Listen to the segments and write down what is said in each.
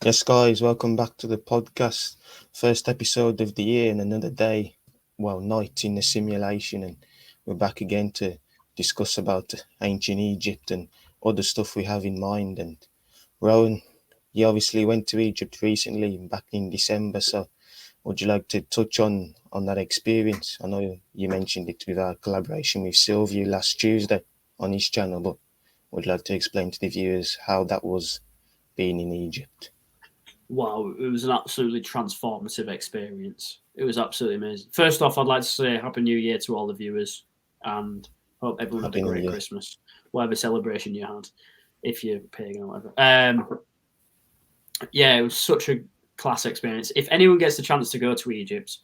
Yes, guys, welcome back to the podcast. First episode of the year and another day, well, night in the simulation, and we're back again to discuss about ancient Egypt and other stuff we have in mind. And Rowan, you obviously went to Egypt recently, back in December. So, would you like to touch on that experience? I know you mentioned it with our collaboration with Sylvia last Tuesday on his channel, but would you like to explain to the viewers how that was being in Egypt? Wow, it was an absolutely transformative experience. It was absolutely amazing. First off, I'd like to say Happy New Year to all the viewers and hope everyone had a Happy New great Year. Christmas, whatever celebration you had, if you're pagan or whatever. Yeah, it was such a class experience. If anyone gets the chance to go to Egypt,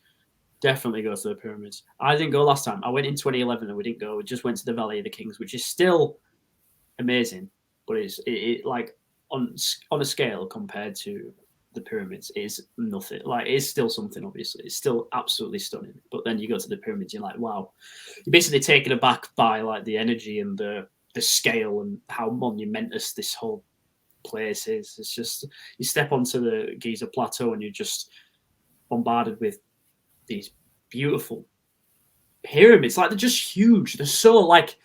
definitely go to the pyramids. I didn't go last time. I went in 2011 and we didn't go. We just went to the Valley of the Kings, which is still amazing, but it like on a scale compared to the pyramids is nothing. Like it's still something. Obviously, it's still absolutely stunning. But then you go to the pyramids, you're like, wow, you're basically taken aback by like the energy and the scale and how monumentous this whole place is. It's just you step onto the Giza plateau and you're just bombarded with these beautiful pyramids. Like they're just huge. They're so like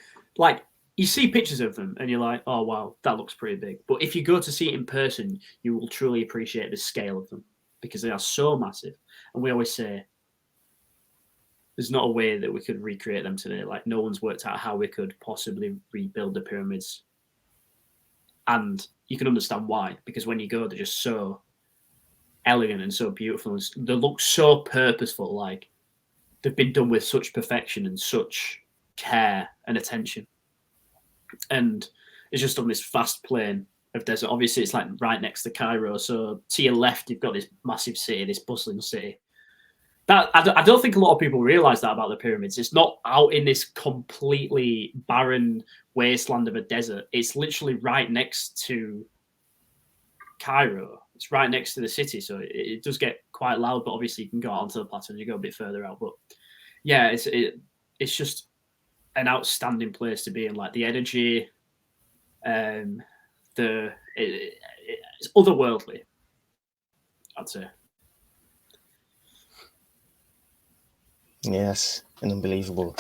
you see pictures of them and you're like, oh wow, that looks pretty big. But if you go to see it in person, you will truly appreciate the scale of them because they are so massive. And we always say there's not a way that we could recreate them today. Like no one's worked out how we could possibly rebuild the pyramids. And you can understand why, because when you go, they're just so elegant and so beautiful. And they look so purposeful. Like they've been done with such perfection and such care and attention. And it's just on this vast plain of desert. Obviously, it's like right next to Cairo. So to your left, you've got this massive city, this bustling city. That I don't think a lot of people realize that about the pyramids. It's not out in this completely barren wasteland of a desert. It's literally right next to Cairo. It's right next to the city, so it does get quite loud. But obviously, you can go out onto the plateau and you go a bit further out. But yeah, it's just an outstanding place to be in. Like the energy, um, it's otherworldly. I'd say. Yes, an unbelievable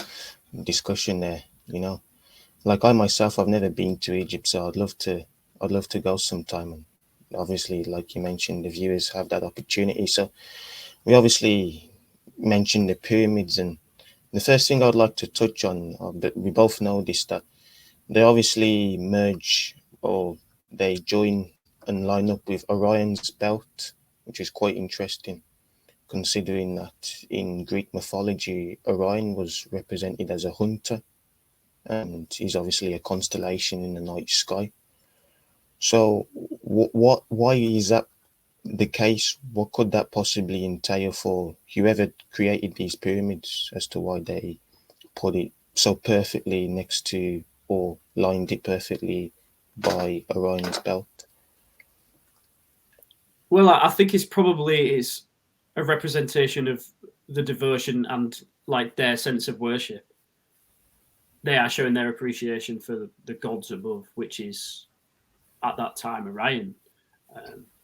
discussion there. Like I myself, I've never been to Egypt, so I'd love to go sometime. And obviously, like you mentioned, the viewers have that opportunity. So we obviously mentioned the pyramids, and the first thing I'd like to touch on, but we both know this, that they obviously merge, or they join and line up with Orion's belt, which is quite interesting, considering that in Greek mythology, Orion was represented as a hunter and he's obviously a constellation in the night sky. So, why is that the case? What could that possibly entail for whoever created these pyramids as to why they put it so perfectly next to or lined it perfectly by Orion's belt? Well, I think it's probably is a representation of the devotion and like their sense of worship. They are showing their appreciation for the gods above, which is at that time Orion.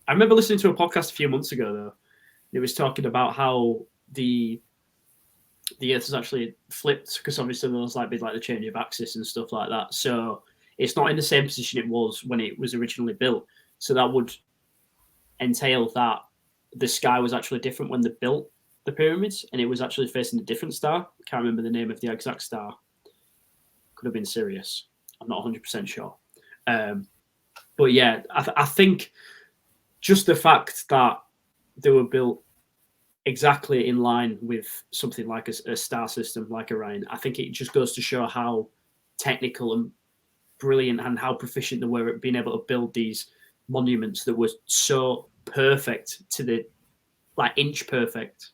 I remember listening to a podcast a few months ago though. It was talking about how the the Earth has actually flipped because obviously there's like been like the change of axis and stuff like that. So it's not in the same position it was when it was originally built. So that would entail that the sky was actually different when they built the pyramids, and it was actually facing a different star. I can't remember the name of the exact star. Could have been Sirius. I'm not 100% sure. Um, but yeah, I think just the fact that they were built exactly in line with something like a star system like Orion, I think it just goes to show how technical and brilliant and how proficient they were at being able to build these monuments that were so perfect to the like inch perfect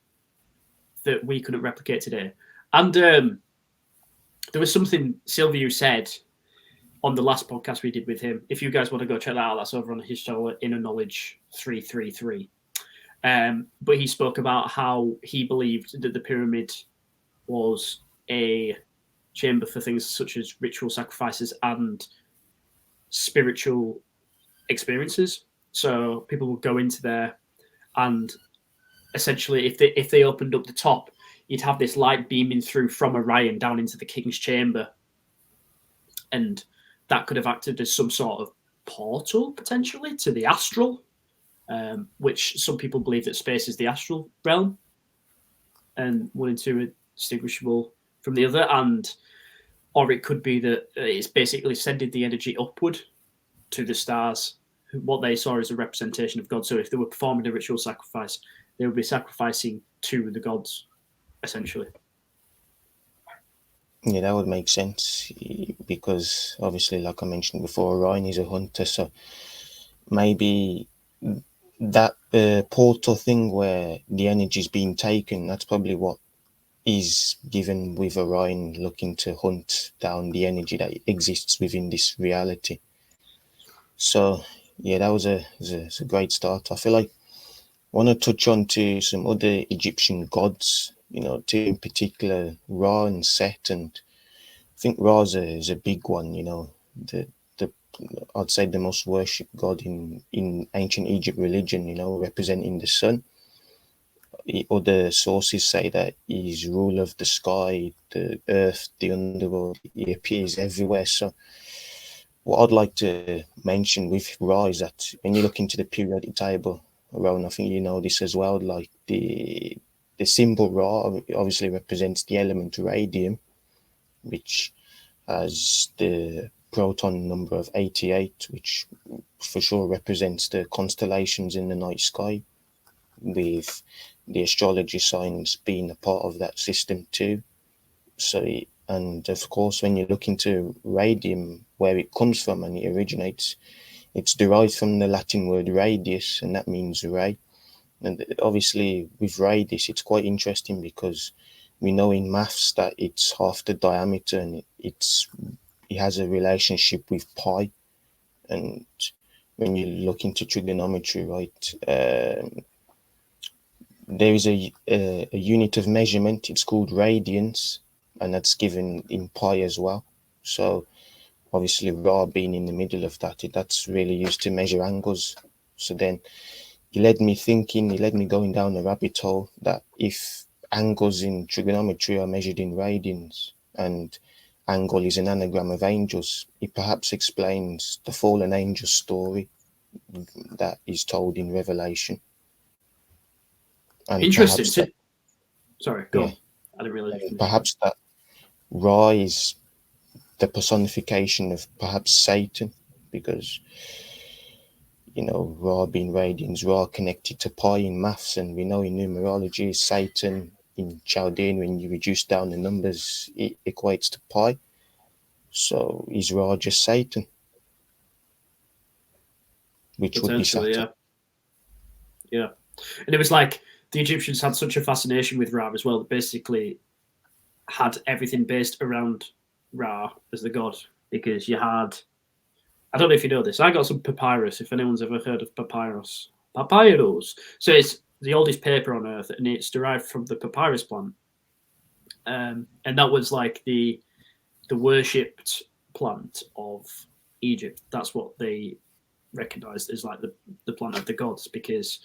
that we couldn't replicate today. And there was something Silvio said on the last podcast we did with him. If you guys want to go check that out, that's over on his channel, Inner Knowledge 333. But he spoke about how he believed that the pyramid was a chamber for things such as ritual sacrifices and spiritual experiences. So people would go into there, and essentially, if they opened up the top, you'd have this light beaming through from Orion down into the king's chamber, and that could have acted as some sort of portal potentially to the astral, which some people believe that space is the astral realm, and one and two are distinguishable from the other, and or it could be that it's basically sending the energy upward to the stars, what they saw as a representation of God. So if they were performing a ritual sacrifice, they would be sacrificing to the gods, essentially. Yeah, that would make sense because obviously, like I mentioned before, Ryan is a hunter, so maybe that portal thing where the energy is being taken, that's probably what is given with Orion looking to hunt down the energy that exists within this reality. So yeah, that was a great start. I feel like I want to touch on to some other Egyptian gods, two in particular, Ra and Set, and I think Ra is a big one. The I'd say the most worshipped god in ancient Egypt religion. Representing the sun. Other sources say that he's ruler of the sky, the earth, the underworld. He appears everywhere. So what I'd like to mention with Ra is that when you look into the periodic table, Rowan, I think you know this as well. Like the symbol Ra obviously represents the element radium, which has the proton number of 88, which for sure represents the constellations in the night sky, with the astrology signs being a part of that system too. So, and of course, when you look into radium, where it comes from and it originates, it's derived from the Latin word radius, and that means ray. And obviously, with radius, it's quite interesting because we know in maths that it's half the diameter, and it has a relationship with pi. And when you look into trigonometry, right, there is a unit of measurement. It's called radians, and that's given in pi as well. So obviously, Ra being in the middle of that, that's really used to measure angles. So then he led me going down a rabbit hole that if angles in trigonometry are measured in radians and angle is an anagram of angels, it perhaps explains the fallen angel story that is told in Revelation. And Interesting. perhaps that, Sorry, go yeah, on. I didn't realize you and finished. perhaps that Ra is the personification of perhaps Satan, because Ra being radians, Ra connected to pi in maths, and we know in numerology, Satan in Chaldean, when you reduce down the numbers, it equates to pi. So is Ra just Satan, which would be Potentially, Saturn? yeah. Yeah. And it was like the Egyptians had such a fascination with Ra as well, that basically had everything based around Ra as the god. Because you had, I don't know if you know this, I got some papyrus, if anyone's ever heard of papyrus. Papyrus. So it's the oldest paper on earth, and it's derived from the papyrus plant. And that was like the worshipped plant of Egypt. That's what they recognized as like the plant of the gods, because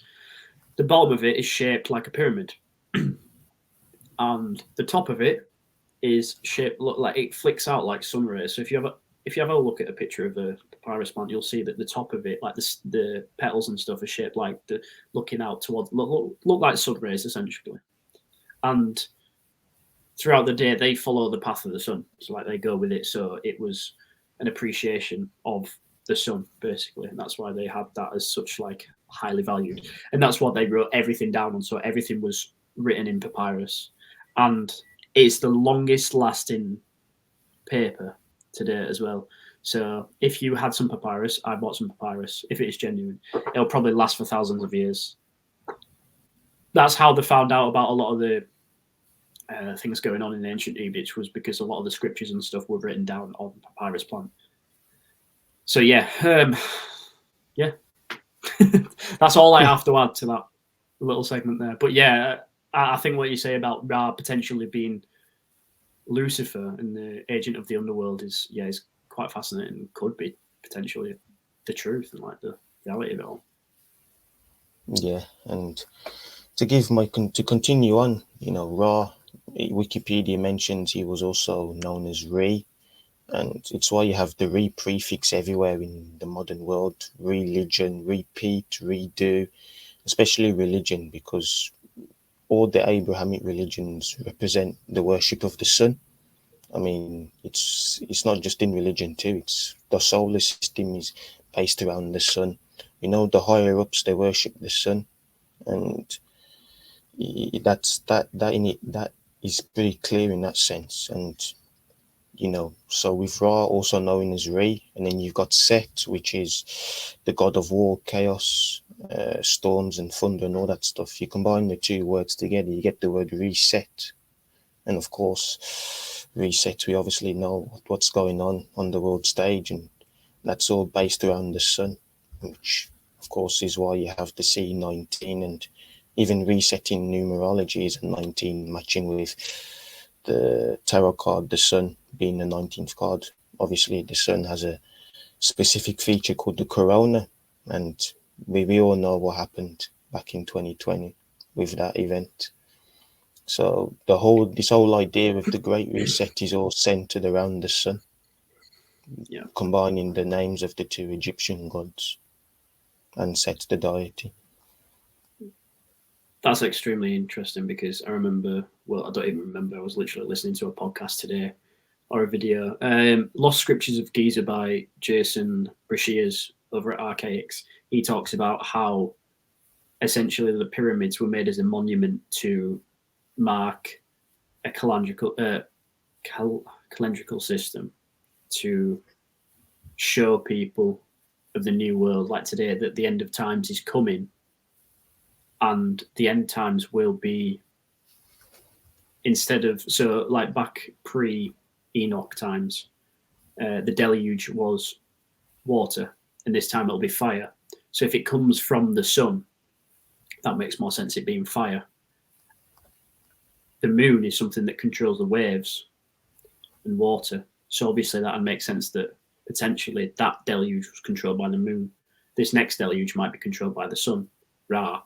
the bottom of it is shaped like a pyramid, and the top of it is shaped look like it flicks out like sun rays. So if you have a look at a picture of a papyrus plant, you'll see that the top of it, like the petals and stuff, are shaped like the looking out towards look like sun rays essentially. And throughout the day, they follow the path of the sun, so like they go with it. So it was an appreciation of the sun basically, and that's why they had that as such like highly valued, and that's what they wrote everything down on. So everything was written in papyrus, and it's the longest lasting paper to date as well. So if you had some papyrus, I bought some papyrus. If it is genuine, it'll probably last for thousands of years. That's how they found out about a lot of the things going on in ancient Egypt, was because a lot of the scriptures and stuff were written down on papyrus plant. So yeah, yeah, that's all I have to add to that little segment there. But yeah, I think what you say about Ra potentially being Lucifer and the agent of the underworld is quite fascinating. Could be potentially the truth and like the reality of it all. Yeah, and to give to continue on, Ra, Wikipedia mentions he was also known as Re, and it's why you have the re prefix everywhere in the modern world: religion, repeat, redo, especially religion, because all the Abrahamic religions represent the worship of the sun. I mean, it's not just in religion too. It's the solar system is based around the sun. The higher ups they worship the sun, and that is pretty clear in that sense. And so with Ra also known as Re, and then you've got Set, which is the god of war, chaos, storms, and thunder, and all that stuff. You combine the two words together, you get the word reset. And of course, reset, we obviously know what's going on the world stage, and that's all based around the sun, which of course is why you have the C19, and even resetting numerology is a 19, matching with the tarot card, the sun being the 19th card. Obviously, the sun has a specific feature called the corona, and we all know what happened back in 2020 with that event. So this whole idea of the Great Reset is all centered around the sun, Yeah, combining the names of the two Egyptian gods and Set the deity. that's extremely interesting because I remember. Well, I don't even remember. I was literally listening to a podcast today or a video. Lost Scriptures of Giza by Jason Brashears over at Archaics. He talks about how essentially the pyramids were made as a monument to mark a calendrical system to show people of the new world, like today, that the end of times is coming, and the end times will be instead of like back pre Enoch times, the deluge was water, and this time it'll be fire. So if it comes from the sun, that makes more sense, it being fire. The moon is something that controls the waves and water. So obviously that would make sense that potentially that deluge was controlled by the moon. This next deluge might be controlled by the sun, Ra.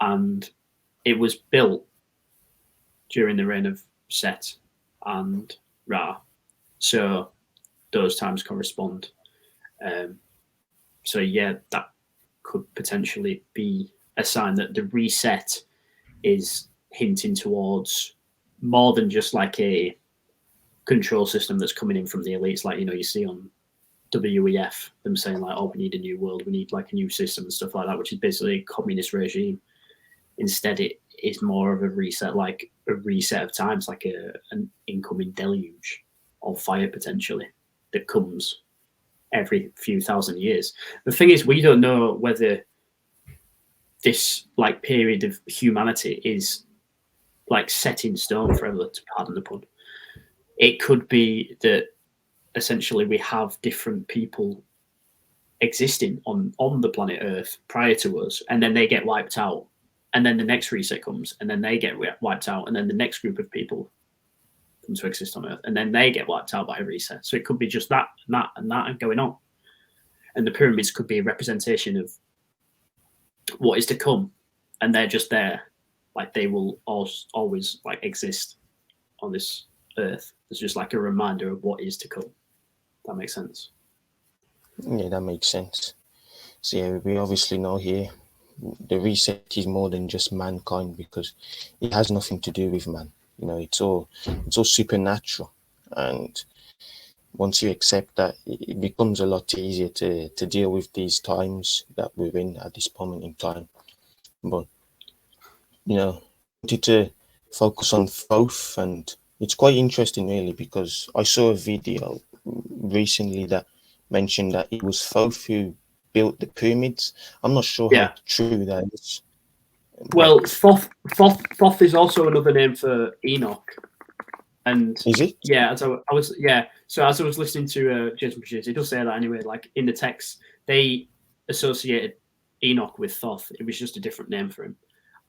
And it was built during the reign of Set and Ra. So those times correspond. So yeah, that could potentially be a sign that the reset is hinting towards more than just like a control system that's coming in from the elites, like you see on WEF, them saying like, "Oh, we need a new world, we need like a new system and stuff like that," which is basically a communist regime. Instead, it is more of a reset, like a reset of times, like an incoming deluge of fire potentially that comes every few thousand years. The thing is, we don't know whether this like period of humanity is like set in stone forever, to pardon the pun. It could be that essentially we have different people existing on the planet Earth prior to us, and then they get wiped out, and then the next reset comes, and then they get wiped out, and then the next group of people come to exist on Earth, and then they get wiped out by a reset. So it could be just that and that and that and going on. And the pyramids could be a representation of what is to come, and they're just there, like they will always like exist on this Earth. It's just like a reminder of what is to come. That makes sense. Yeah, that makes sense. So yeah, we obviously know here the reset is more than just mankind, because it has nothing to do with man. It's all supernatural, and once you accept that, it becomes a lot easier to deal with these times that we're in at this moment in time. But wanted to focus on Thoth, and it's quite interesting really, because I saw a video recently that mentioned that it was Thoth who built the pyramids. I'm not sure how Yeah. true that is. Well, Thoth is also another name for Enoch. And Is it? yeah, as I was so as I was listening to Jason Produce, it does say that anyway. Like in the text, they associated Enoch with Thoth. It was just a different name for him,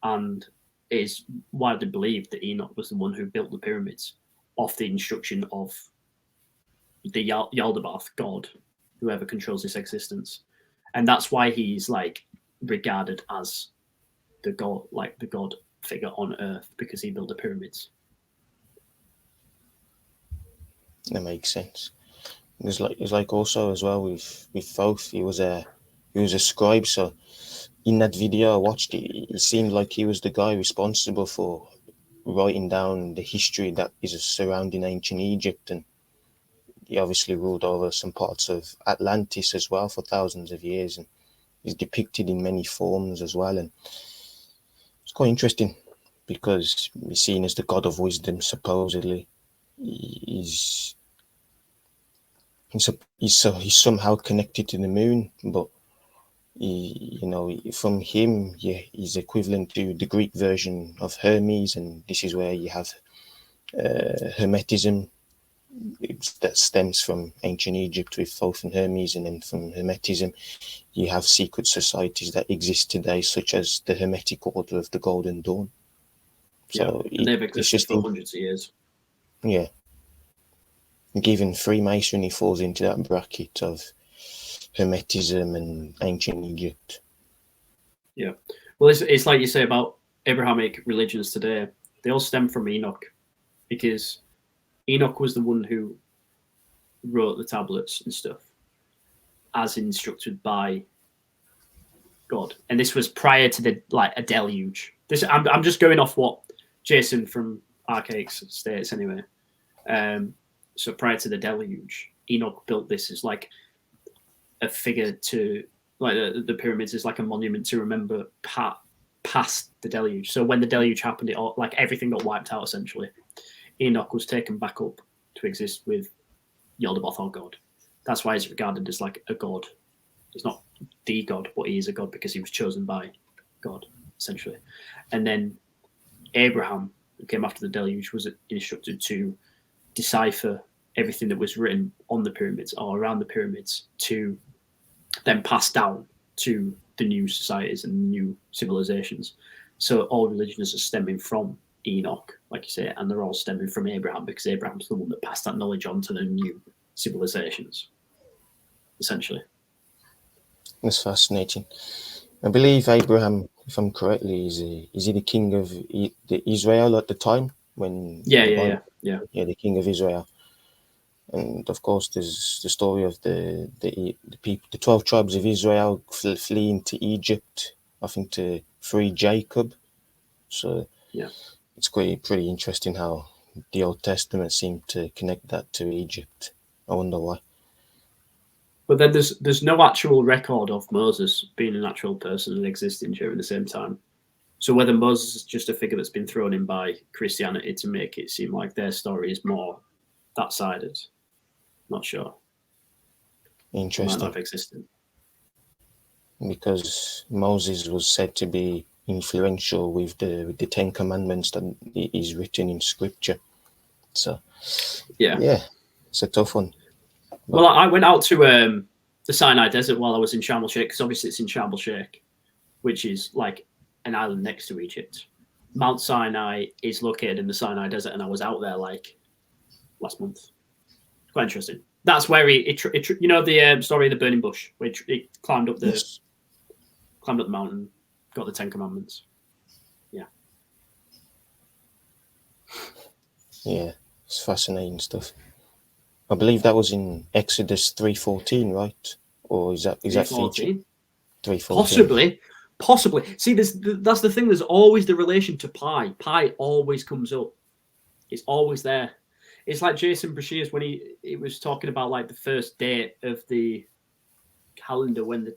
and it is widely believed that Enoch was the one who built the pyramids off the instruction of the Yaldabaoth god, whoever controls this existence, and that's why he's like regarded as the god, like the god figure on Earth, because he built the pyramids. That makes sense. It's like also as well with Thoth, he was a scribe. So in that video I watched, it seemed like he was the guy responsible for writing down the history that is surrounding ancient Egypt, and he obviously ruled over some parts of Atlantis as well for thousands of years, and he's depicted in many forms as well. And it's quite interesting because he's seen as the god of wisdom. Supposedly, he's he's somehow connected to the moon, but from him, yeah, he's equivalent to the Greek version of Hermes, and this is where you have Hermetism that stems from ancient Egypt with Thoth and Hermes, and then from Hermetism, you have secret societies that exist today, such as the Hermetic Order of the Golden Dawn. So and they've it's existed just for hundreds of years. Yeah, given Freemasonry falls into that bracket of Hermetism and ancient Egypt. Yeah, well, it's like you say about Abrahamic religions today. They all stem from Enoch, because Enoch was the one who wrote the tablets and stuff as instructed by God, and this was prior to a deluge. I'm just going off what Jason from Archaics states anyway. So prior to the deluge, Enoch built this as like a figure to, like, the pyramids is like a monument to remember past the deluge. So when the deluge happened, it all, like, everything got wiped out essentially. Enoch was taken back up to exist with Yaldabaoth, or God. That's why he's regarded as like a god. He's not the god, but he is a god because he was chosen by God, essentially. And then Abraham, who came after the deluge, was instructed to decipher everything that was written on the pyramids or around the pyramids, to then pass down to the new societies and new civilizations. So all religions are stemming from Enoch, like you say, and they're all stemming from Abraham, because Abraham's the one that passed that knowledge on to the new civilizations, essentially. That's fascinating. I believe Abraham, if I'm correctly, is he the king of the Israel at the time when Yeah, the yeah, Bible, yeah, yeah. the king of Israel, and of course there's the story of the people, the 12 tribes of Israel fleeing to Egypt, I think, to free Jacob. So Yeah. it's pretty interesting how the Old Testament seemed to connect that to Egypt. I wonder why. But then there's no actual record of Moses being an actual person and existing during the same time. So whether Moses is just a figure that's been thrown in by Christianity to make it seem like their story is more that sided, not sure. He might not Interesting. have existed. Because Moses was said to be influential with the Ten Commandments that is written in Scripture. So yeah, it's a tough one. Well, I went out to the Sinai Desert while I was in Sharm el Sheikh, because obviously it's in Sharm el Sheikh, which is like an island next to Egypt. Mount Sinai is located in the Sinai Desert, and I was out there like last month. Quite interesting. That's where he you know, the story of the burning bush, where he climbed up the mountain, got the 10 Commandments. Yeah, it's fascinating stuff. I believe that was in Exodus 3:14, right? Or is that featured 3:14? Possibly. See, that's the thing. There's always the relation to pi. Pi always comes up. It's always there. It's like Jason Brashears when he was talking about like the first date of the calendar, when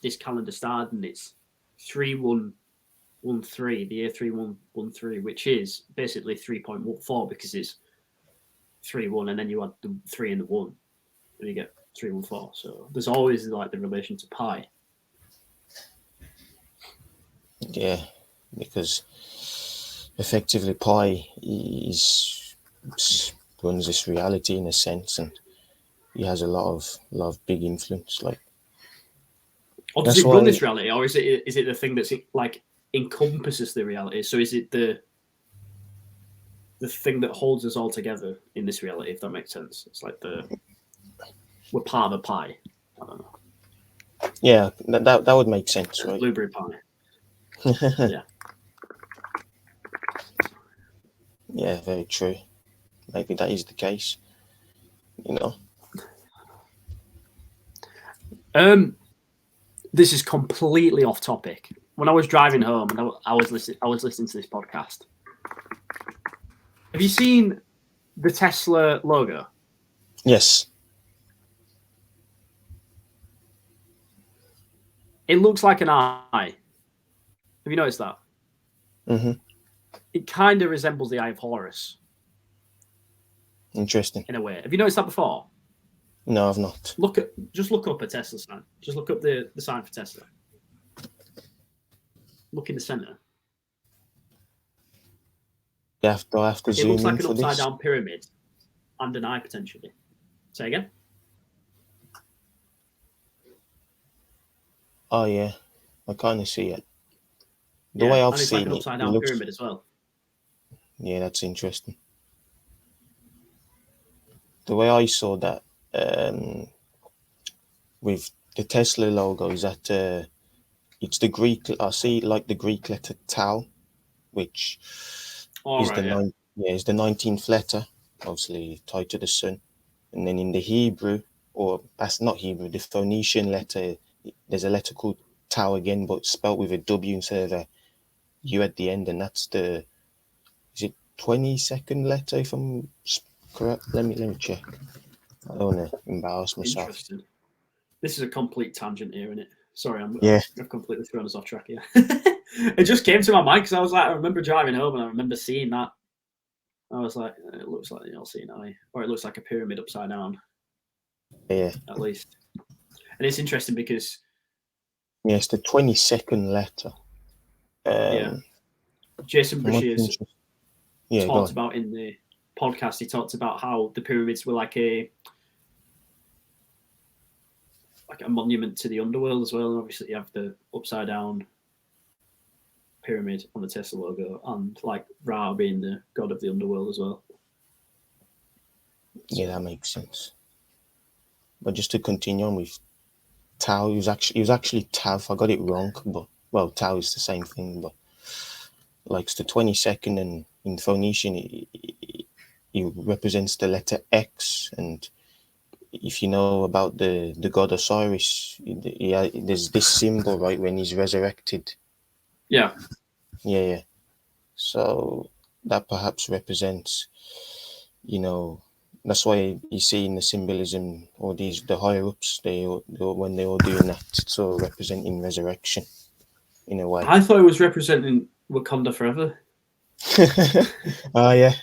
this calendar started, and it's 3113, the year 3113, which is basically 3.14, because it's 3-1, and then you add the 3 and the 1, and you get 314. So there's always like the relation to pi. Yeah, because effectively pi runs this reality in a sense, and he has a lot of big influence. Like, or does it run this reality, or is it the thing that's like encompasses the reality? So is it the thing that holds us all together in this reality, if that makes sense? It's like we're part of a pie. I don't know. Yeah, that would make sense, right? Blueberry pie. Yeah. Yeah, very true. Maybe that is the case. You know. This is completely off topic. When I was driving home and I was listening to this podcast. Have you seen the Tesla logo? Yes. It looks like an eye. Have you noticed that? Mm-hmm. It kind of resembles the Eye of Horus Interesting. in a way. Have you noticed that before? No, I've not. Just look up a Tesla sign. Just look up the sign for Tesla. Look in the center. Do I have to It zoom looks in like an for upside this? down pyramid and an eye potentially. Say again. Oh yeah, I kind of see it. The Yeah, way I've and it's like seen an it, upside it down looks. pyramid as well. Yeah, that's interesting. The way I saw that with the Tesla logo is that it's the Greek. I see like the Greek letter tau, which All is right, yeah. is the 19th letter, obviously tied to the sun. And then in the Hebrew, or that's not Hebrew, the Phoenician letter, there's a letter called tau again, but spelt with a W instead of a U at the end, and that's the is it 22nd letter if I'm correct? Let me check. I don't want to embarrass myself. Interesting. This is a complete tangent here, isn't it? Sorry, Yeah, I've completely thrown us off track here. It just came to my mind because I was like, I remember driving home and I remember seeing that. I was like, it looks like the LC eye, or it looks like a pyramid upside down, yeah, at least. And it's interesting because, yeah. It's the 22nd letter. yeah, Um, Jason I'm not Bashir's interested. Yeah, go talked on. about in the podcast. He talked about how the pyramids were like a monument to the underworld as well. And obviously, you have the upside down pyramid on the Tesla logo, and like Ra being the god of the underworld as well. Yeah, So, that makes sense. But just to continue on with Tau, it was actually Tav. I got it wrong, but well, Tau is the same thing, but like it's the 22nd, and in Phoenician, it represents the letter X. And if you know about the god Osiris, there's this symbol right when he's resurrected. yeah, Yeah, yeah. So that perhaps represents, you know, that's why you see in the symbolism or the higher ups when they all doing that, it's all representing resurrection in a way. I thought it was representing Wakanda forever. Oh yeah,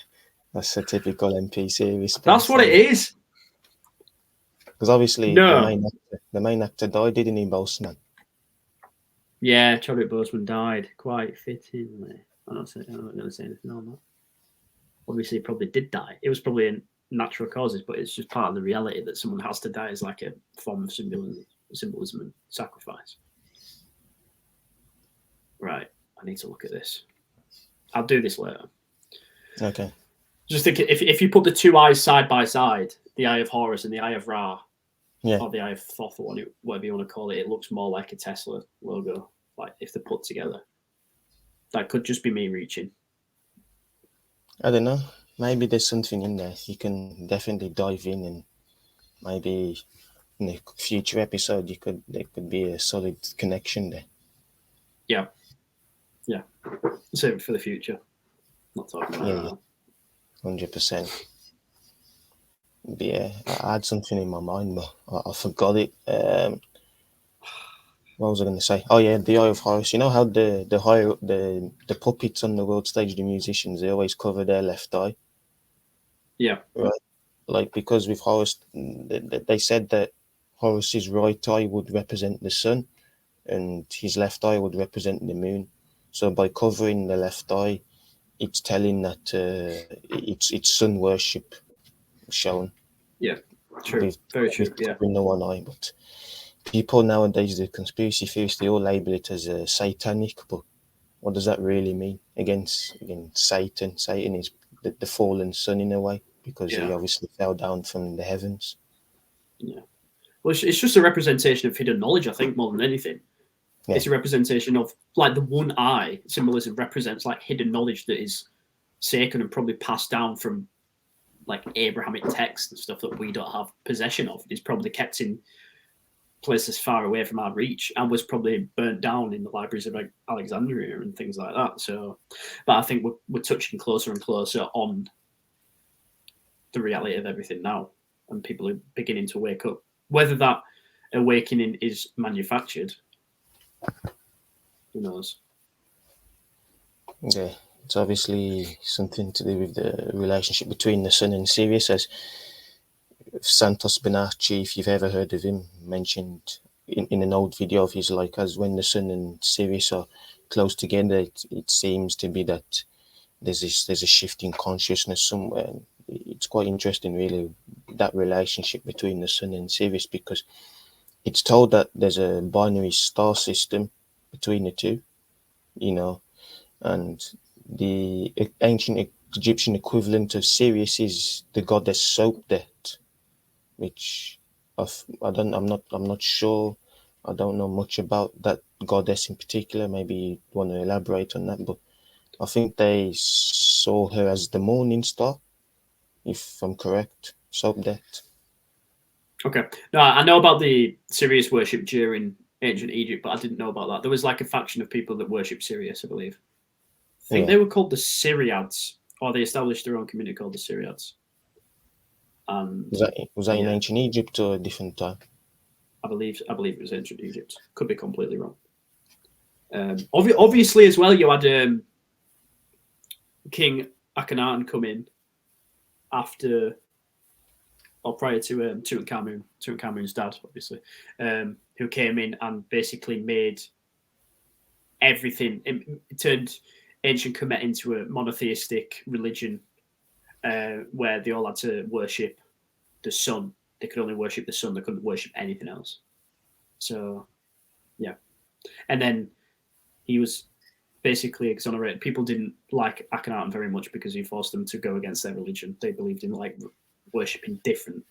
that's a typical NPC That's response. what it is. Because obviously No. the main actor died, didn't he, Boseman? Yeah, Chadwick Boseman died quite fittingly. I'm not going to say anything on that. Obviously, he probably did die. It was probably in natural causes, but it's just part of the reality that someone has to die as like a form of symbolism and sacrifice. Right. I need to look at this. I'll do this later. Okay. Just think if you put the two eyes side by side, the Eye of Horus and the Eye of Ra, Yeah. or the Eye of Thoth, or whatever you want to call it, it looks more like a Tesla logo. Like if they're put together, that could just be me reaching. I don't know. Maybe there's something in there. You can definitely dive in, and maybe in a future episode there could be a solid connection there. Yeah, yeah. Save it for the future. Not talking about Yeah, it yeah, now. 100%. But yeah, I had something in my mind, but I forgot it. What was I going to say? Oh yeah, the Eye of Horus. You know how the puppets on the world stage, the musicians, they always cover their left eye, Yeah, right? Like because with Horus, they said that Horus's right eye would represent the sun, and his left eye would represent the moon. So by covering the left eye, it's telling that it's sun worship shown. yeah. True. With, Very true. with Yeah. covering the one eye, but people nowadays, the conspiracy theorists, they all label it as satanic, but what does that really mean? Against Satan. Satan is the fallen son in a way, because he Yeah. obviously fell down from the heavens. Yeah. Well, it's just a representation of hidden knowledge, I think, more than anything. Yeah. It's a representation of, like, the one eye symbolism represents like hidden knowledge that is sacred and probably passed down from like Abrahamic texts and stuff that we don't have possession of. It's probably kept in places far away from our reach and was probably burnt down in the libraries of Alexandria and things like that. So, but I think we're touching closer and closer on the reality of everything now, and people are beginning to wake up. Whether that awakening is manufactured, who knows? Yeah, it's obviously something to do with the relationship between the sun and Sirius, as Santos Bonacci, if you've ever heard of him, mentioned in an old video of his, like, as when the sun and Sirius are close together, it seems to be that there's a shift in consciousness somewhere. And it's quite interesting, really, that relationship between the sun and Sirius, because it's told that there's a binary star system between the two, and the ancient Egyptian equivalent of Sirius is the goddess Sopdet, which I'm not sure. I don't know much about that goddess in particular. Maybe you want to elaborate on that, but I think they saw her as the morning star, if I'm correct. Sopdet. Okay. No, I know about the Sirius worship during ancient Egypt, but I didn't know about that. There was like a faction of people that worship Sirius, I believe. I think they were called the Syriads, or they established their own community called the Syriads. And was that in ancient Egypt or a different time? I believe it was ancient Egypt. Could be completely wrong. Obviously, as well, you had King Akhenaten come in after or prior to Tutankhamun's dad, obviously, who came in and basically made everything. It turned ancient Kemet into a monotheistic religion where they all had to worship the sun. They could only worship the sun. They couldn't worship anything else. So, yeah. And then he was basically exonerated. People didn't like Akhenaten very much because he forced them to go against their religion. They believed in like worshipping different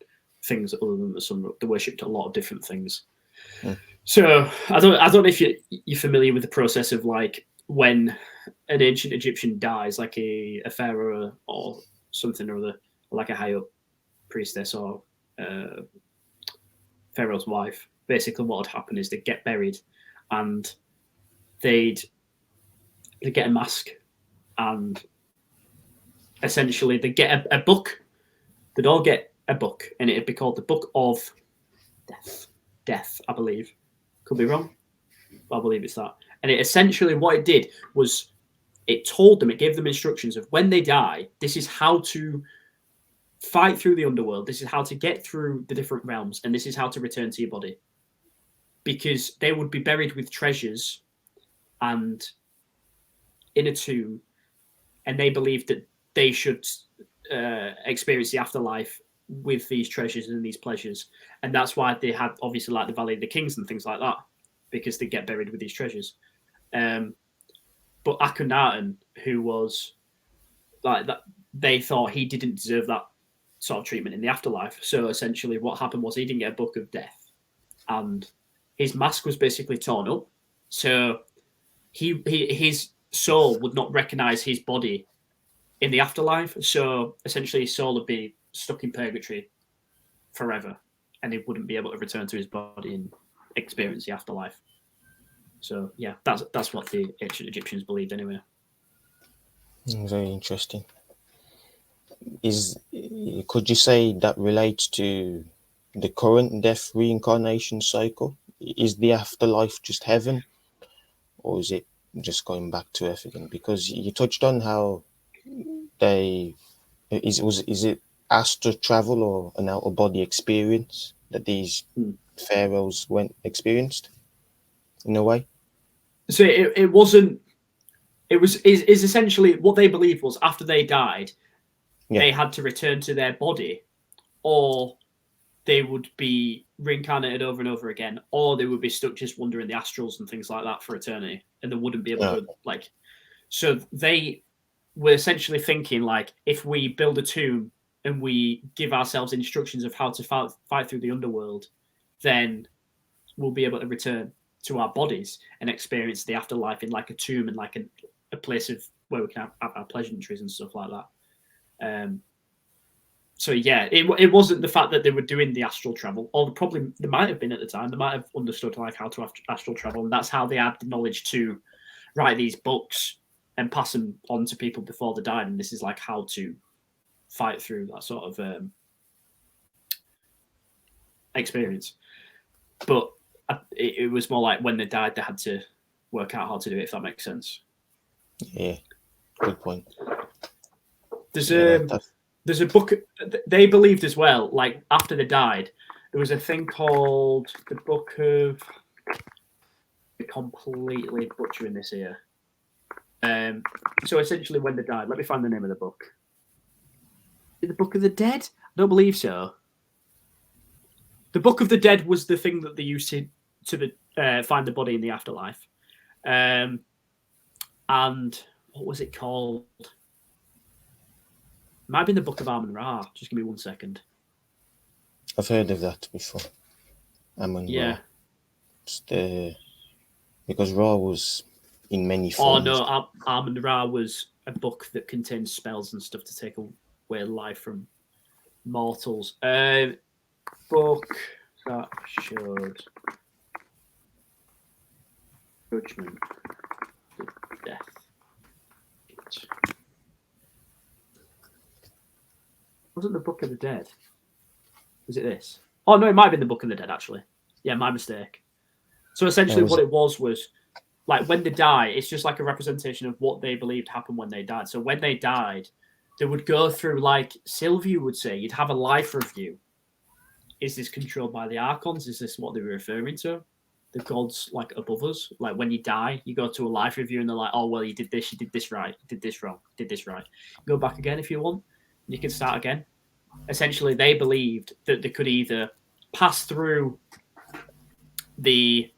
things other than the sun. They worshipped a lot of different things. Mm. So I don't know if you're familiar with the process of like when an ancient Egyptian dies, like a pharaoh or something or other, like a high up priestess or pharaoh's wife. Basically, what would happen is they'd get buried, and they'd get a mask, and essentially they'd get a book. They'd all get a book, and it'd be called the Book of Death, I believe. Could be wrong, but I believe it's that. And it essentially, what it did was it told them, it gave them instructions of when they die, this is how to fight through the underworld, this is how to get through the different realms, and this is how to return to your body. Because they would be buried with treasures and in a tomb, and they believed that they should experience the afterlife with these treasures and these pleasures. And that's why they had, obviously, like the Valley of the Kings and things like that, because they get buried with these treasures. But Akhenaten, who was like that, they thought he didn't deserve that sort of treatment in the afterlife. So essentially what happened was he didn't get a Book of Death, and his mask was basically torn up. So his soul would not recognize his body in the afterlife. So essentially his soul would be stuck in purgatory forever, and he wouldn't be able to return to his body and experience the afterlife. So yeah, that's what the ancient Egyptians believed anyway. Very interesting. Could you say that relates to the current death reincarnation cycle? Is the afterlife just heaven, or is it just going back to earth again? Because you touched on how is it astral travel or an out of body experience that these pharaohs experienced in a way? So it wasn't. It was is essentially what they believed was after they died, they had to return to their body, or they would be reincarnated over and over again, or they would be stuck just wandering the astrals and things like that for eternity, and they wouldn't be able to like. So they were essentially thinking like, if we build a tomb and we give ourselves instructions of how to fight through the underworld then we'll be able to return to our bodies and experience the afterlife in like a tomb and like a place of where we can have our pleasantries and stuff like that. So yeah, it wasn't the fact that they were doing the astral travel, or probably they might have been at the time. They might have understood like how to astral travel, and that's how they had the knowledge to write these books and pass them on to people before they died. And this is like how to fight through that sort of experience. But it was more like when they died, they had to work out how to do it, if that makes sense. Yeah, good point. There's a book they believed as well, like after they died, there was a thing called the Book of... I'm completely butchering this here. So essentially when they died, let me find the name of the book. Is it the Book of the Dead? I don't believe so. The Book of the Dead was the thing that they used to find the body in the afterlife. And what was it called? It might have been the Book of Amun-Ra. Just give me 1 second. I've heard of that before. Amun-Ra. Yeah. Because Ra was in many forms. Oh no, Amun-Ra was a book that contains spells and stuff to take away life from mortals. Book that showed judgment, death. Wasn't the Book of the Dead? Was it this? Oh no, it might have been the Book of the Dead actually. Yeah, my mistake. So essentially, what it was like when they die, it's just like a representation of what they believed happened when they died. So when they died, they would go through, like Sylvia would say, you'd have a life review. Is this controlled by the Archons? Is this what they were referring to? The gods like above us? Like when you die, you go to a life review and they're like, oh, well, you did this right, you did this wrong, you did this right. Go back again if you want. You can start again. Essentially, they believed that they could either pass through the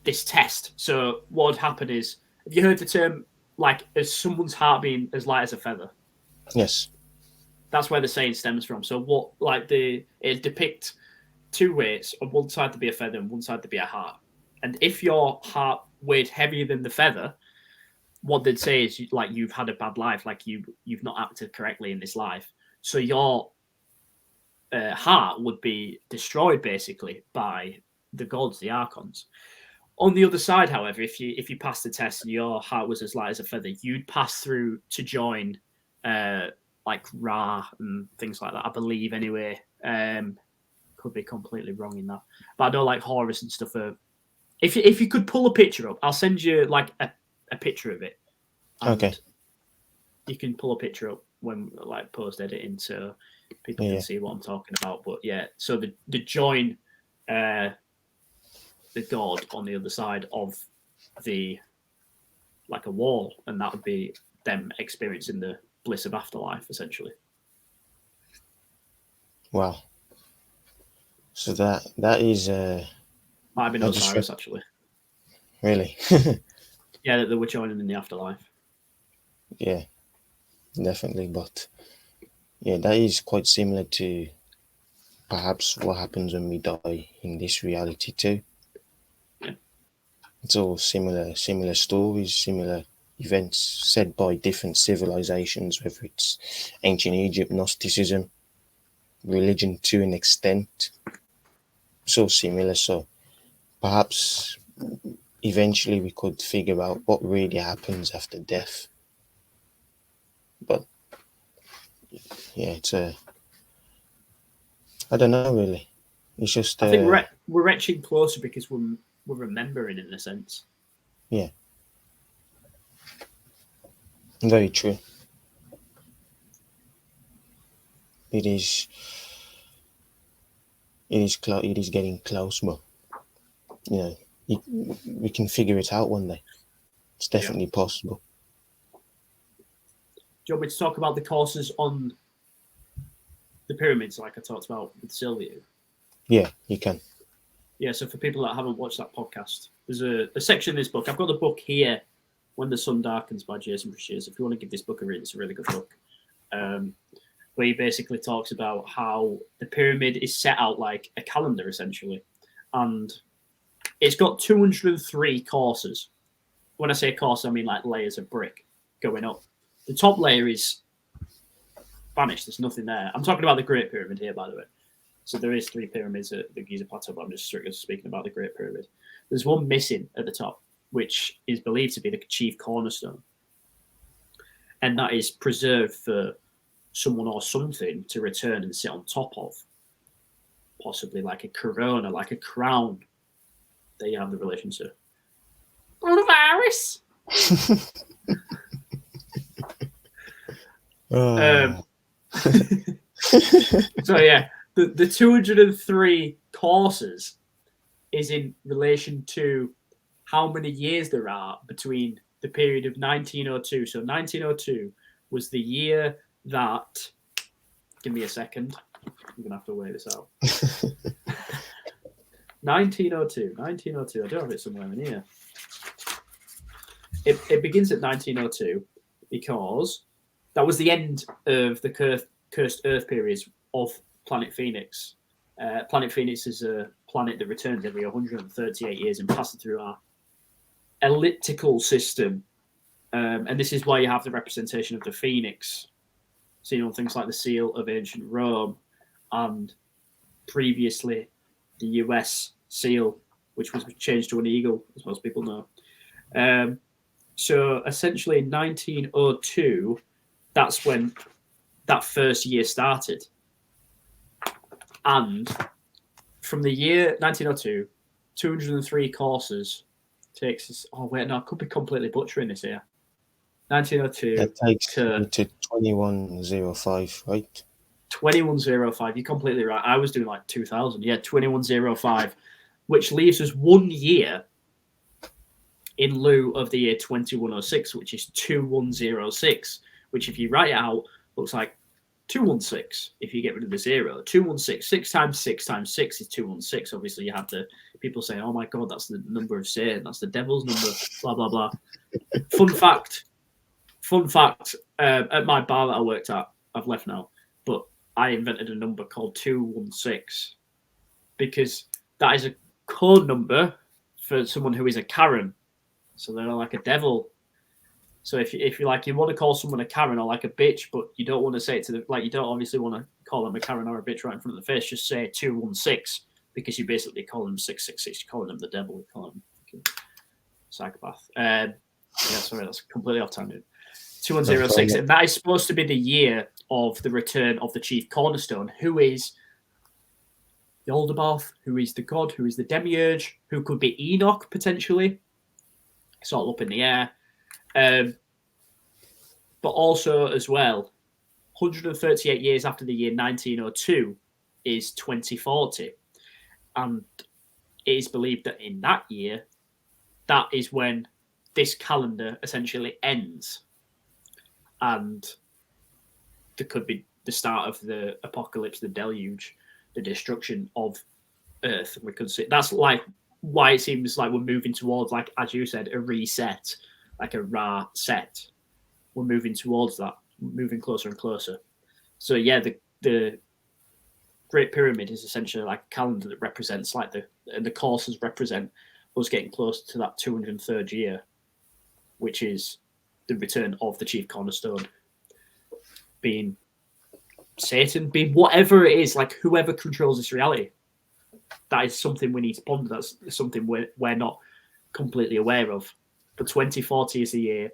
this test. So what would happen is, have you heard the term like as someone's heart being as light as a feather? Yes. That's where the saying stems from. So what like it depicts two weights, on one side to be a feather and one side to be a heart. And if your heart weighed heavier than the feather, what they'd say is like you've had a bad life, like you've not acted correctly in this life. So your heart would be destroyed basically by the gods, the Archons. On the other side, however, if you pass the test and your heart was as light as a feather, you'd pass through to join like Ra and things like that. I believe anyway. Could be completely wrong in that, but I know like Horus and stuff. If you could pull a picture up, I'll send you like a picture of it. Okay. You can pull a picture up when like post editing, so people can see what I'm talking about. But yeah, so the join the god on the other side of the like a wall, and that would be them experiencing the bliss of afterlife, essentially. Wow. So that is might have been Osiris actually. Really? Yeah, that they were joining in the afterlife. Yeah, definitely. But yeah, that is quite similar to perhaps what happens when we die in this reality too. Yeah. It's all similar stories, similar events said by different civilizations, whether it's ancient Egypt, Gnosticism, religion to an extent. So similar. So perhaps eventually we could figure out what really happens after death. But yeah, it's I don't know really. It's just I think we're etching closer because we're remembering in a sense. Yeah. Very true. It is getting close, but you know, we can figure it out one day. It's definitely possible. Do you want me to talk about the courses on the pyramids, like I talked about with Sylvia? Yeah, you can. Yeah, so for people that haven't watched that podcast, there's a section in this book. I've got the book here, When the Sun Darkens by Jason Brashears. If you want to give this book a read, it's a really good book. And where he basically talks about how the pyramid is set out like a calendar, essentially. And it's got 203 courses. When I say course, I mean like layers of brick going up. The top layer is vanished. There's nothing there. I'm talking about the Great Pyramid here, by the way. So there is 3 pyramids at the Giza Plateau, but I'm just strictly speaking about the Great Pyramid. There's one missing at the top, which is believed to be the chief cornerstone. And that is preserved for someone or something to return and sit on top of. Possibly like a corona, like a crown. There you have the relation to coronavirus. So yeah, the 203 courses is in relation to how many years there are between the period of 1902. So 1902 was the year that. Give me a second. I'm gonna have to weigh this out. 1902. I do have it somewhere in here. It begins at 1902 because that was the end of the cursed Earth periods of Planet Phoenix. Planet Phoenix is a planet that returns every 138 years and passes through our elliptical system. And this is why you have the representation of the Phoenix seen on things like the seal of ancient Rome and previously the US seal, which was changed to an eagle, as most people know. So essentially in 1902, that's when that first year started. And from the year 1902, 203 courses takes us. Oh, wait, no, I could be completely butchering this here. 1902 that takes to 2105, right? 2105. You're completely right. I was doing like 2000. Yeah, 2105, which leaves us 1 year in lieu of the year 2106, which is 2106, which if you write it out, looks like 216 if you get rid of the 0. 216, 6 times 6 times 6 is 216. Obviously, you have the people saying, oh my God, that's the number of Satan. That's the devil's number, blah, blah, blah. Fun fact, at my bar that I worked at, I've left now, but I invented a number called 216 because that is a code number for someone who is a Karen. So they're like a devil. So if you like, you want to call someone a Karen or like a bitch, but you don't want to say it to you don't obviously want to call them a Karen or a bitch right in front of the face. Just say 216 because you basically call them 666. You're calling them the devil. You call them psychopath. Sorry, that's completely off tangent. 2106, and that is supposed to be the year of the return of the chief cornerstone, who is the Alderbarth, who is the god, who is the demiurge, who could be Enoch potentially. It's all up in the air. But also as well, 138 years after the year 1902 is 2040. And it is believed that in that year, that is when this calendar essentially ends. And there could be the start of the apocalypse, the deluge, the destruction of Earth. We could see that's like why it seems like we're moving towards, like as you said, a reset, like a Ra set. We're moving towards that, moving closer and closer. So yeah, the Great Pyramid is essentially like a calendar that represents like the courses represent us getting close to that 203rd year, which is the return of the chief cornerstone, being Satan, being whatever it is, like whoever controls this reality. That is something we need to ponder. That's something we're not completely aware of. But 2040 is the year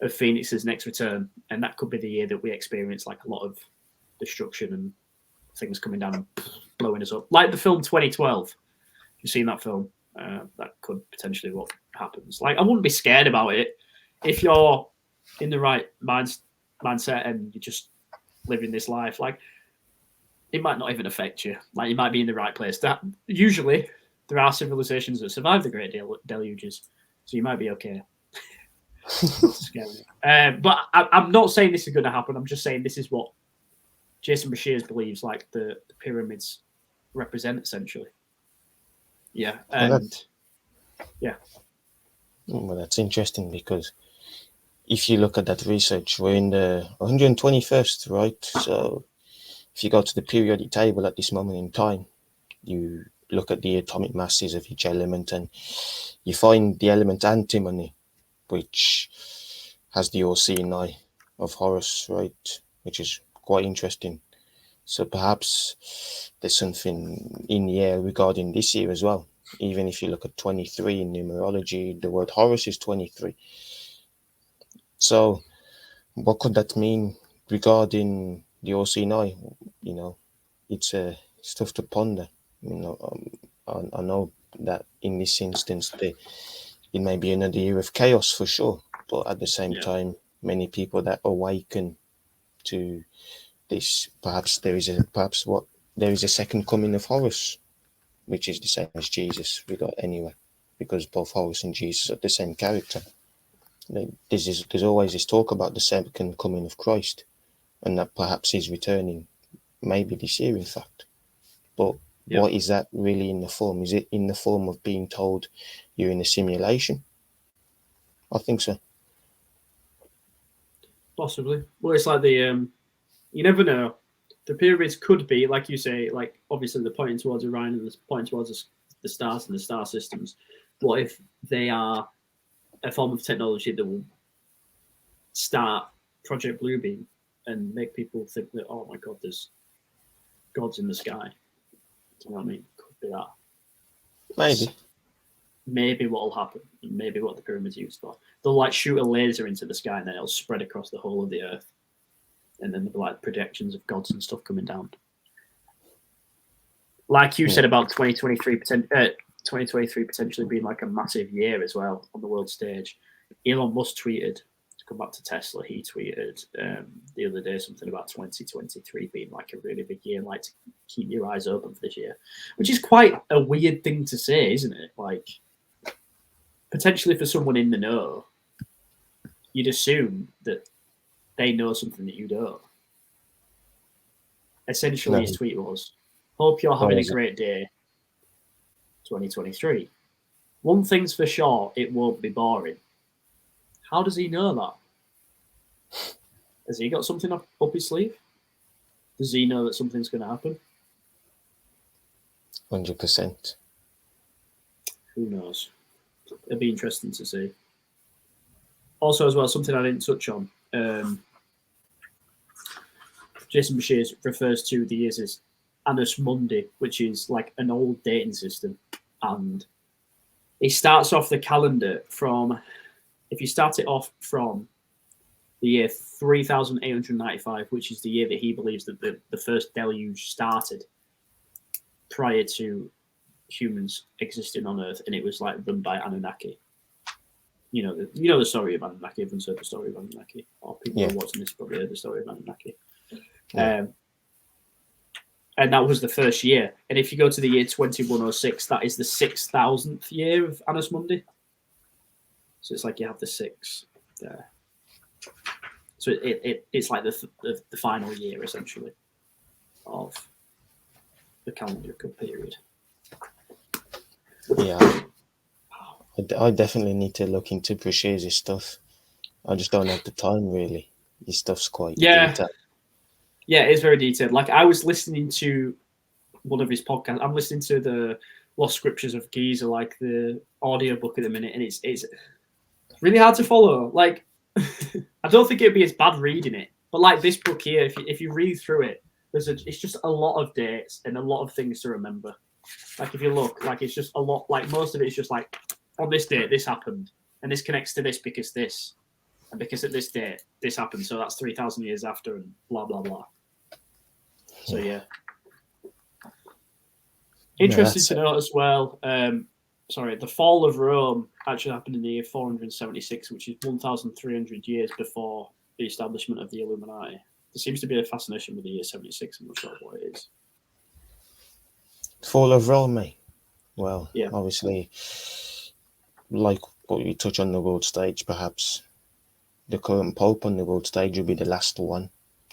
of Phoenix's next return, and that could be the year that we experience like a lot of destruction and things coming down and blowing us up. Like the film 2012. You've seen that film? That could potentially what happens. Like, I wouldn't be scared about it if you're in the right mindset and you're just living this life. Like, it might not even affect you. Like, you might be in the right place. That usually there are civilizations that survive the great deluges, so you might be okay. But I'm not saying this is going to happen. I'm just saying this is what Jason Bashir believes, like the pyramids represent essentially. Yeah, and yeah. Well, that's interesting because if you look at that research, we're in the 121st, right? So if you go to the periodic table at this moment in time, you look at the atomic masses of each element, and you find the element antimony, which has the all-seeing eye of Horus, right? Which is quite interesting. So perhaps there's something in the air regarding this year as well. Even if you look at 23 in numerology, the word Horus is 23. So what could that mean regarding the all-seeing eye? You know, it's tough to ponder. You know, I know that in this instance, it may be another year of chaos for sure, but at the same time, many people that awaken to this, perhaps there is a second coming of Horus, which is the same as Jesus. We got anyway, because both Horus and Jesus are the same character. There's always this talk about the second coming of Christ, and that perhaps he's returning, maybe this year, in fact. But what is that really in the form? Is it in the form of being told you're in a simulation? I think so. Possibly. Well, it's like the you never know. The pyramids could be, like you say, like obviously they're pointing towards Orion and they're pointing towards the stars and the star systems. What if they are a form of technology that will start Project Bluebeam and make people think that, oh my God, there's gods in the sky? Do you know what I mean? Could be that. Maybe what will happen, maybe what the pyramids used for. They'll like shoot a laser into the sky and then it'll spread across the whole of the earth. And then there'll be like projections of gods and stuff coming down. Like you said about 2023 potentially being like a massive year as well on the world stage. Elon Musk tweeted, to come back to Tesla, he tweeted the other day something about 2023 being like a really big year, like to keep your eyes open for this year, which is quite a weird thing to say, isn't it? Like, potentially for someone in the know, you'd assume that they know something that you don't. Essentially, his tweet was, hope you're having a great day, 2023. One thing's for sure, it won't be boring. How does he know that? Has he got something up his sleeve? Does he know that something's going to happen? 100%. Who knows? It'll be interesting to see. Also, as well, something I didn't touch on. Jason Bashir refers to the years as Annus Mundi, which is like an old dating system. And he starts off the calendar from, if you start it off from the year 3895, which is the year that he believes that the first deluge started prior to humans existing on Earth, and it was like run by Anunnaki. You know the story of Anunnaki. Everyone's heard the story of Anunnaki, or people who are watching this probably heard the story of Anunnaki. And that was the first year. And if you go to the year 2106, that is the 6,000th year of Annus Mundi. So it's like you have the 6 there. So it's like the final year, essentially, of the calendrical period. Yeah. I definitely need to look into Bashir's stuff. I just don't have the time, really. His stuff's quite detailed. Yeah, it's very detailed. Like, I was listening to one of his podcasts. I'm listening to the Lost Scriptures of Giza, like the audiobook at the minute, and it's really hard to follow. Like, I don't think it'd be as bad reading it, but like this book here, if you read through it, it's just a lot of dates and a lot of things to remember. Like, if you look, like, it's just a lot. Like, most of it is just like, on this date this happened, and this connects to this because this, and because at this date this happened, so that's 3,000 years after, and blah blah blah. So yeah, interesting to note as well. The fall of Rome actually happened in the year 476, which is 1,300 years before the establishment of the Illuminati. There seems to be a fascination with the year 76. I'm not sure what it is. Fall of Rome, mate. Well, obviously, like what we touch on the world stage, perhaps the current Pope on the world stage will be the last one.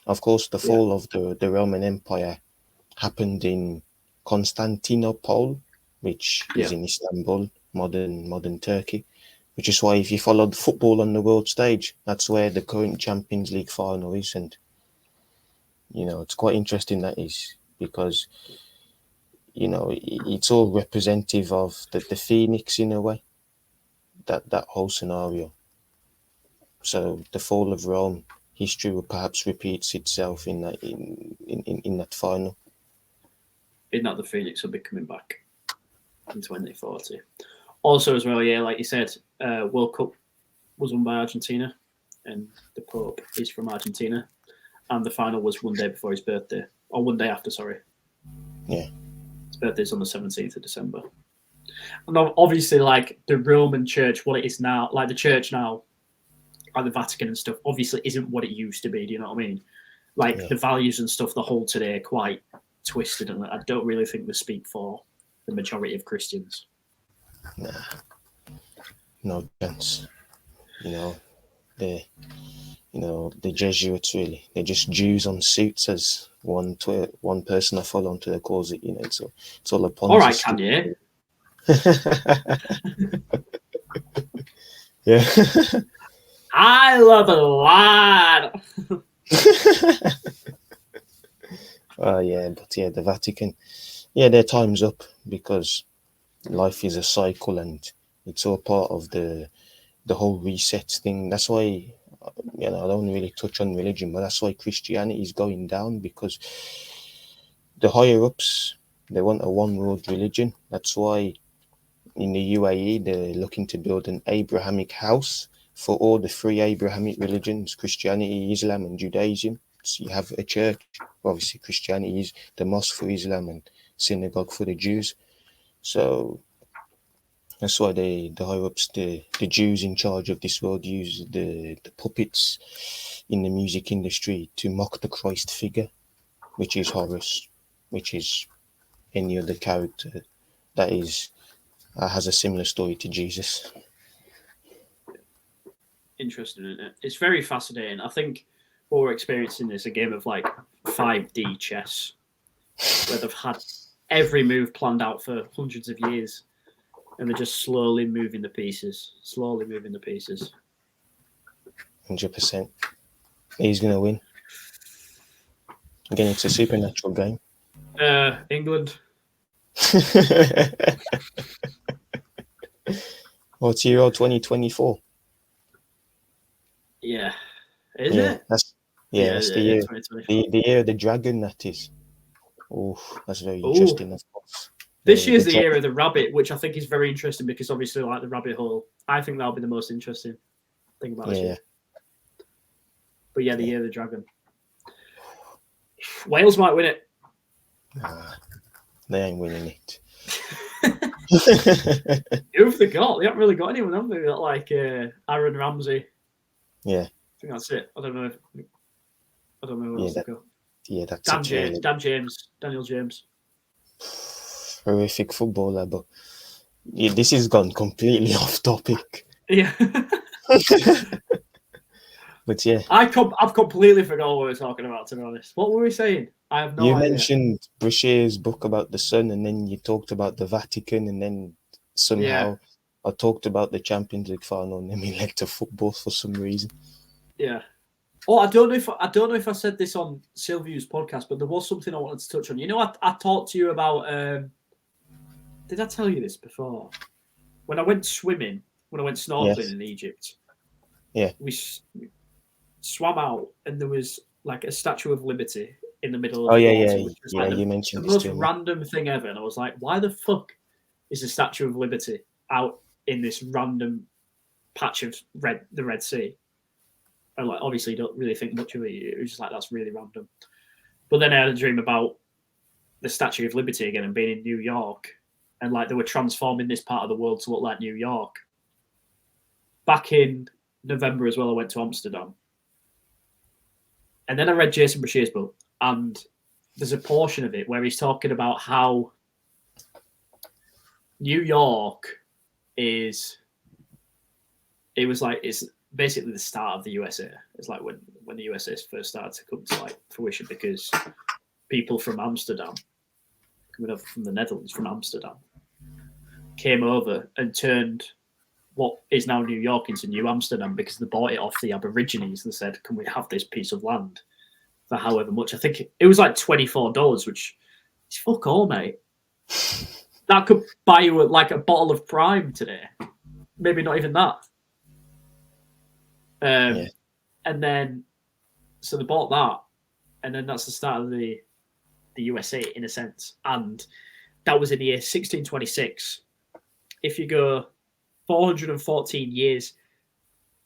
Of course, the fall of the Roman Empire happened in Constantinople, which is in Istanbul, modern Turkey, which is why if you followed football on the world stage, that's where the current Champions League final is. And It's quite interesting that is because it's all representative of the phoenix in a way. That whole scenario. So the fall of Rome, history will perhaps repeats itself in that final. In that the Phoenix will be coming back in 2040. Also, as well, yeah, like you said, World Cup was won by Argentina, and the Pope is from Argentina, and the final was one day before his birthday, or one day after, sorry. Yeah. His birthday's on the 17th of December. And obviously, like the Roman Church, what it is now, like the Church now, like the Vatican and stuff, obviously isn't what it used to be. Do you know what I mean? Like the values and stuff they hold today are quite twisted, and I don't really think they speak for the majority of Christians. Nah, no chance. The Jesuits really, they're just Jews on suits, as one person I follow on Twitter calls it. It's all a Ponzi. All right, Kanye. Yeah. I love a lot. The Vatican, their time's up because life is a cycle and it's all part of the whole reset thing. That's why, I don't really touch on religion, but that's why Christianity is going down, because the higher ups, they want a one world religion. That's why in the UAE, they're looking to build an Abrahamic house for all the three Abrahamic religions, Christianity, Islam, and Judaism. So you have a church, obviously Christianity is the mosque for Islam and synagogue for the Jews. So that's why the higher ups, the Jews in charge of this world, use the puppets in the music industry to mock the Christ figure, which is Horus, which is any other character that has a similar story to Jesus. Interesting, isn't it? It's very fascinating. I think what we're experiencing is a game of like 5D chess, where they've had every move planned out for hundreds of years, and they're just slowly moving the pieces. 100%. He's going to win. Again, it's a supernatural game. England. What's Euro 2024? Yeah. Is it? That's the year. The year of the dragon, that is. Oh, that's very interesting, of course. This year's the year of the rabbit, which I think is very interesting because obviously, like the rabbit hole, I think that'll be the most interesting thing about this year. But the year of the dragon. Wales might win it. Nah, they ain't winning it. Who have they got? They haven't really got anyone, have they? They got like Aaron Ramsey. Yeah. I think that's it. I don't know who else they've got. Yeah, that's Daniel James. Horrific footballer, but this has gone completely off topic. Yeah. But yeah. I've completely forgot what we were talking about, to be honest. What were we saying? I have no idea. You mentioned Brashear's book about the sun, and then you talked about the Vatican, and then somehow I talked about the Champions League final, and then we led to football for some reason. Yeah. Oh, I don't know if I said this on Sylvia's podcast, but there was something I wanted to touch on. You know, I talked to you about. Did I tell you this before? When I went snorkeling in Egypt. Yeah. We swam out, and there was like a Statue of Liberty in the middle of the water, which was like you mentioned the most random thing ever. And I was like, why the fuck is the Statue of Liberty out in this random patch of the Red Sea? And like, obviously, you don't really think much of it. It was just like, that's really random. But then I had a dream about the Statue of Liberty again and being in New York, and like they were transforming this part of the world to look like New York. Back in November as well, I went to Amsterdam. And then I read Jason Brashear's book, and there's a portion of it where he's talking about how New York it's basically the start of the USA. It's like when the USA first started to come to like fruition, because people from Amsterdam, coming over from the Netherlands, from Amsterdam, came over and turned what is now New York into New Amsterdam, because they bought it off the Aborigines. They said, can we have this piece of land? for however much. I think it was like $24, which is fuck all, mate. That could buy you like a bottle of Prime today. Maybe not even that. And then, so they bought that, and then that's the start of the USA in a sense. And that was in the year 1626. If you go 414 years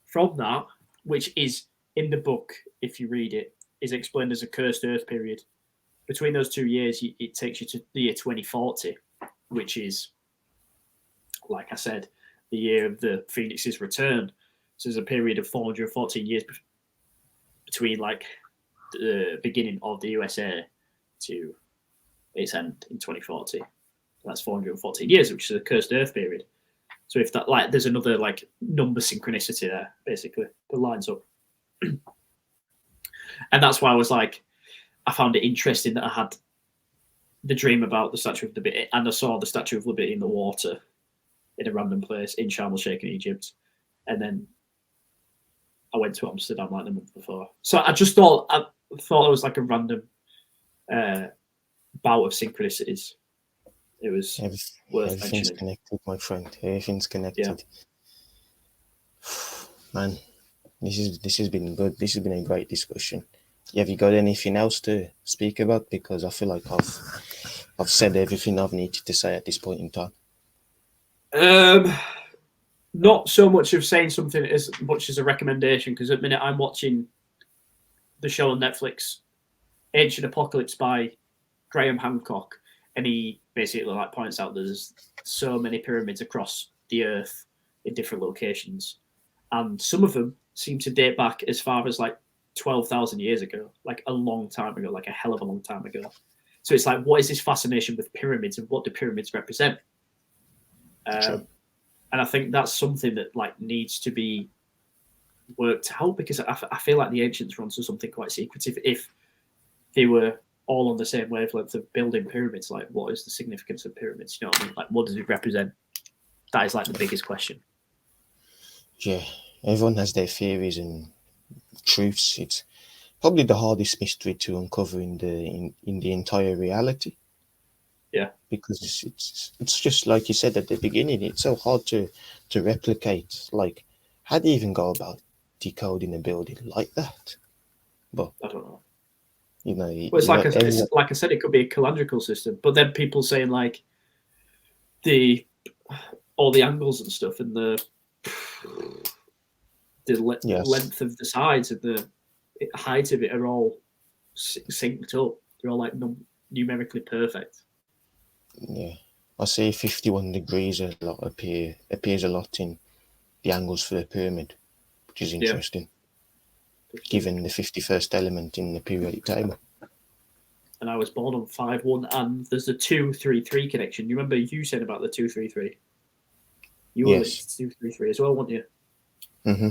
from that, which is in the book, if you read it, is explained as a cursed earth period. Between those 2 years, it takes you to the year 2040, which is, like I said, the year of the Phoenix's return. So there's a period of 414 years between like the beginning of the USA to its end in 2040. That's 414 years, which is a cursed earth period. So if that, like, there's another like number synchronicity there, basically, that lines up. And that's why I was like, I found it interesting that I had the dream about the Statue of Liberty, and I saw the Statue of Liberty in the water in a random place in Sharm el-Sheikh in Egypt, and then I went to Amsterdam like the month before. So I thought it was like a random bout of synchronicities. It was worth everything's mentioning. Connected, my friend. Everything's connected. Yeah. Man, this has been good. This has been a great discussion. Have you got anything else to speak about? Because I feel like I've said everything I've needed to say at this point in time. Not so much of saying something as much as a recommendation, because at the minute I'm watching the show on Netflix, Ancient Apocalypse by Graham Hancock, and he basically like points out there's so many pyramids across the earth in different locations, and some of them seem to date back as far as like 12,000 years ago, like a long time ago, like a hell of a long time ago. So it's like, what is this fascination with pyramids, and what do pyramids represent? And I think that's something that like needs to be worked out, because I feel like the ancients were onto something quite secretive. If they were all on the same wavelength of building pyramids, like what is the significance of pyramids? You know what I mean? Like, what does it represent? That is like the biggest question. Yeah, everyone has their theories and truths. It's probably the hardest mystery to uncover in the entire reality. Yeah, because it's just like you said at the beginning. It's so hard to replicate. Like, how do you even go about decoding a building like that? But I don't know. You know, well, it's like like I said, it could be a calendrical system. But then people saying like all the angles and stuff, and the length of the sides and the height of it are all synced up. They're all like numerically perfect. Yeah, I say 51 degrees appears a lot in the angles for the pyramid, which is interesting, given the 51st element in the periodic table. And I was born on 5-1, and there's a 2-3-3 connection. You remember you said about the 2-3-3? You were 2-3-3 as well, weren't you? Mm-hmm.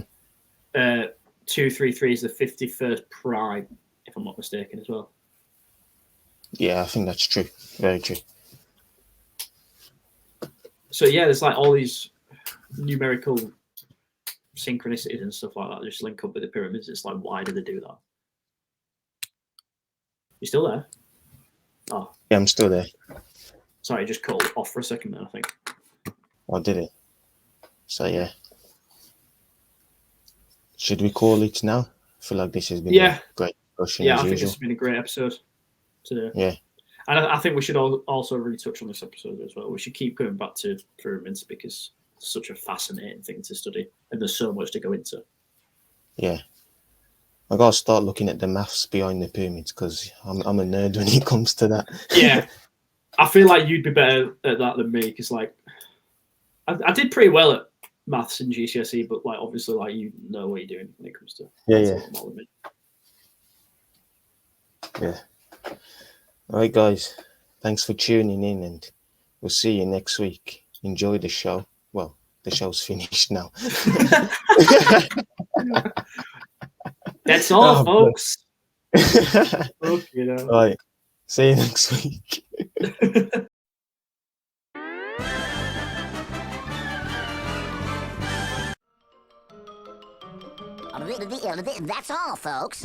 2-3-3 is the 51st prime, if I'm not mistaken, as well. Yeah, I think that's true. Very true. So yeah, there's like all these numerical synchronicities and stuff like that just link up with the pyramids. It's like, why do they do that? You still there? Oh. Yeah, I'm still there. Sorry, I just cut off for a second there, I think. I did it. So yeah. Should we call it now? I feel like this has been a great discussion. Yeah, I think it's been a great episode today. Yeah. And I think we should also really touch on this episode as well. We should keep going back to pyramids because it's such a fascinating thing to study, and there's so much to go into. Yeah. I gotta start looking at the maths behind the pyramids, because I'm a nerd when it comes to that. Yeah. I feel like you'd be better at that than me, because like I did pretty well at maths in GCSE, but like obviously like you know what you're doing when it comes to Yeah. All right, guys. Thanks for tuning in, and we'll see you next week. Enjoy the show. Well, the show's finished now. That's all, folks. All right. See you next week. That's all, folks.